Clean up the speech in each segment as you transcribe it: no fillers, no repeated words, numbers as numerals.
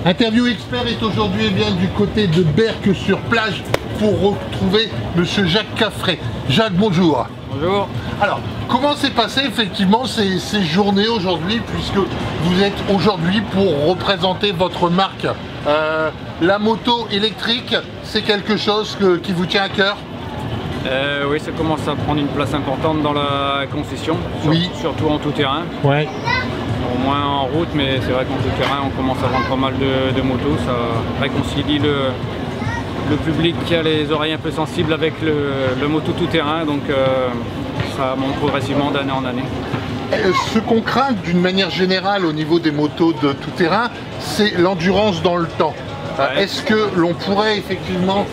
Interview Expert est aujourd'hui du côté de Berck-sur-Plage pour retrouver Monsieur Jacques Caffret. Jacques, bonjour. Bonjour. Alors, comment s'est passé effectivement ces journées aujourd'hui, puisque vous êtes aujourd'hui pour représenter votre marque la moto électrique, c'est quelque chose qui vous tient à cœur? Oui, ça commence à prendre une place importante dans la concession, surtout en tout terrain. Ouais. Au moins en route, mais c'est vrai qu'en tout terrain, on commence à vendre pas mal de motos. Ça réconcilie le public qui a les oreilles un peu sensibles avec le moto tout terrain, donc ça monte progressivement d'année en année. Ce qu'on craint d'une manière générale au niveau des motos de tout terrain, c'est l'endurance dans le temps. Ouais. Est-ce que l'on pourrait effectivement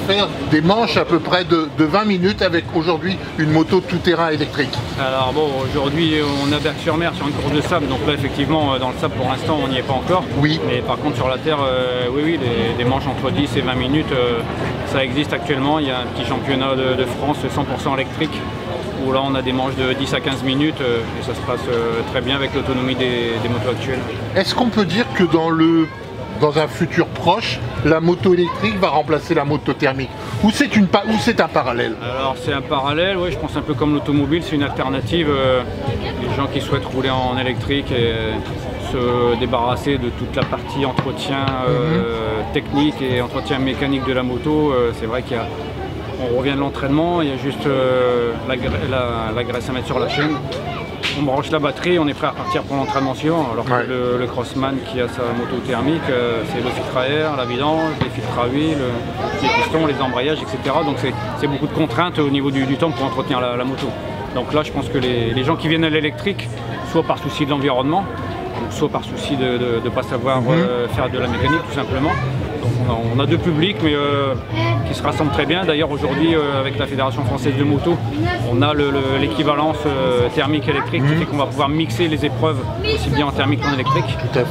faire des manches à peu près de 20 minutes avec aujourd'hui une moto tout-terrain électrique? Alors bon, aujourd'hui on a Berck-sur-Mer sur une course de sable, donc là effectivement dans le sable pour l'instant on n'y est pas encore. Oui. Mais par contre sur la terre, oui, des manches entre 10 et 20 minutes, ça existe actuellement. Il y a un petit championnat de France 100% électrique, où là on a des manches de 10 à 15 minutes et ça se passe très bien avec l'autonomie des motos actuelles. Est-ce qu'on peut dire que dans un futur proche, la moto électrique va remplacer la moto thermique? Ou c'est un parallèle? Alors c'est un parallèle, oui, je pense un peu comme l'automobile, c'est une alternative. Les gens qui souhaitent rouler en électrique et se débarrasser de toute la partie entretien technique et entretien mécanique de la moto, c'est vrai qu'on revient de l'entraînement, il y a juste la graisse à mettre sur la chaîne. On branche la batterie, on est prêt à partir pour l'entraînement suivant, alors que le crossman qui a sa moto thermique, c'est le filtre à air, la vidange, les filtres à huile, les pistons, les embrayages, etc. Donc c'est beaucoup de contraintes au niveau du temps pour entretenir la moto. Donc là, je pense que les gens qui viennent à l'électrique, soit par souci de l'environnement, soit par souci de ne pas savoir faire de la mécanique tout simplement. Donc on a deux publics mais qui se rassemblent très bien. D'ailleurs aujourd'hui avec la Fédération Française de Moto, on a l'équivalence thermique électrique qui fait qu'on va pouvoir mixer les épreuves aussi bien en thermique qu'en électrique. Jusqu'à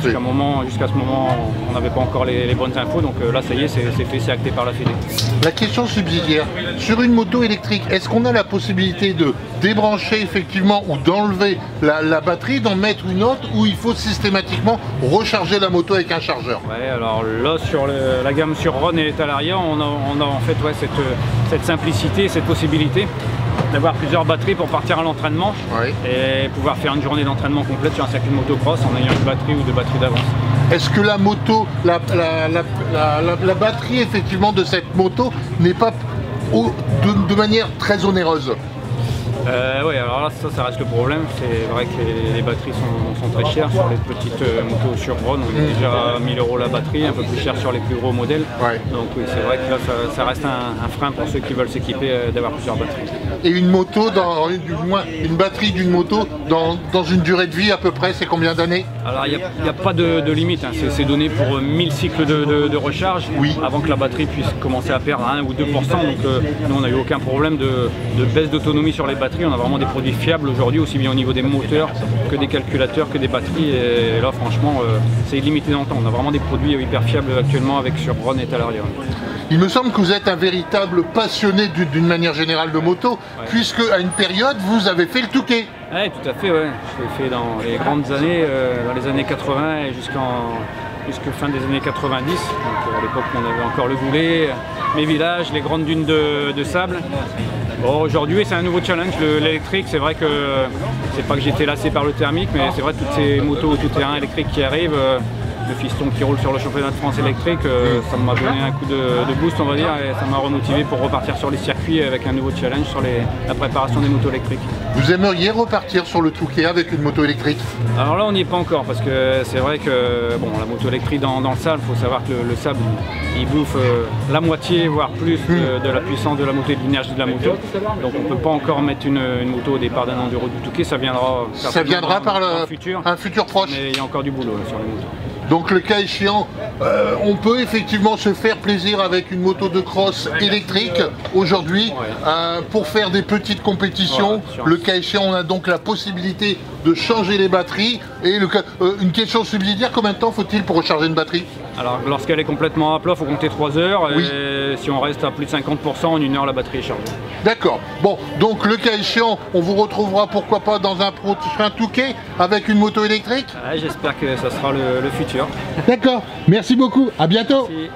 ce moment on n'avait pas encore les bonnes infos, donc là ça y est, c'est fait, c'est acté par la Fédé. La question subsidiaire, sur une moto électrique, est-ce qu'on a la possibilité de débrancher effectivement ou d'enlever la batterie, d'en mettre une autre, ou il faut systématiquement recharger la moto avec un chargeur? Ouais, alors là sur la gamme sur Ron et Talaria, on a en fait cette simplicité, cette possibilité d'avoir plusieurs batteries pour partir à l'entraînement et pouvoir faire une journée d'entraînement complète sur un circuit de motocross en ayant une batterie ou deux batteries d'avance. Est-ce que la moto, la batterie effectivement de cette moto n'est pas de manière très onéreuse? Oui, alors là, ça reste le problème. C'est vrai que les batteries sont très chères sur les petites motos sur Ron. On est déjà à 1000 € la batterie, un peu plus cher sur les plus gros modèles. Donc oui, c'est vrai que là, ça reste un frein pour ceux qui veulent s'équiper d'avoir plusieurs batteries. Et une moto, une batterie d'une moto, dans une durée de vie à peu près, c'est combien d'années? Alors il n'y a pas de limite, hein. C'est donné pour 1000 cycles de recharge avant que la batterie puisse commencer à perdre 1 ou 2%. Donc nous, on n'a eu aucun problème de baisse d'autonomie sur les batteries. On a vraiment des produits fiables aujourd'hui, aussi bien au niveau des moteurs que des calculateurs, que des batteries. Et là, franchement, c'est illimité dans le temps. On a vraiment des produits hyper fiables actuellement avec sur Ron et Talaria. Il me semble que vous êtes un véritable passionné d'une manière générale de moto, puisque à une période, vous avez fait le Touquet. Oui, tout à fait. Ouais. Je l'ai fait dans les grandes années, dans les années 80 et jusqu'à fin des années 90. Donc, à l'époque, on avait encore le Goulet, mes villages, les grandes dunes de sable. Bon, aujourd'hui, c'est un nouveau challenge, l'électrique. C'est vrai que c'est pas que j'étais lassé par le thermique, mais c'est vrai que toutes ces motos tout-terrain électriques qui arrivent, le fiston qui roule sur le championnat de France électrique, ça m'a donné un coup de boost, on va dire, et ça m'a remotivé pour repartir sur les circuits avec un nouveau challenge sur la préparation des motos électriques. Vous aimeriez repartir sur le Touquet avec une moto électrique? Alors là, on n'y est pas encore, parce que c'est vrai que bon, la moto électrique dans le sable, il faut savoir que le sable, il bouffe la moitié, voire plus de la puissance de la moto et de l'énergie de la moto. Donc on ne peut pas encore mettre une moto au départ d'un enduro du Touquet, ça viendra par un futur proche. Mais il y a encore du boulot sur les motos. Donc le cas échéant, on peut effectivement se faire plaisir avec une moto de cross électrique aujourd'hui pour faire des petites compétitions. Le cas échéant, on a donc la possibilité de changer les batteries. Et une question subsidiaire, combien de temps faut-il pour recharger une batterie? Alors lorsqu'elle est complètement à plat, il faut compter 3 heures. Oui. Et si on reste à plus de 50%, en 1 heure, la batterie est chargée. D'accord. Bon, donc le cas échéant, on vous retrouvera pourquoi pas dans un prochain Touquet avec une moto électrique. J'espère que ça sera le futur. D'accord. Merci beaucoup. À bientôt. Merci.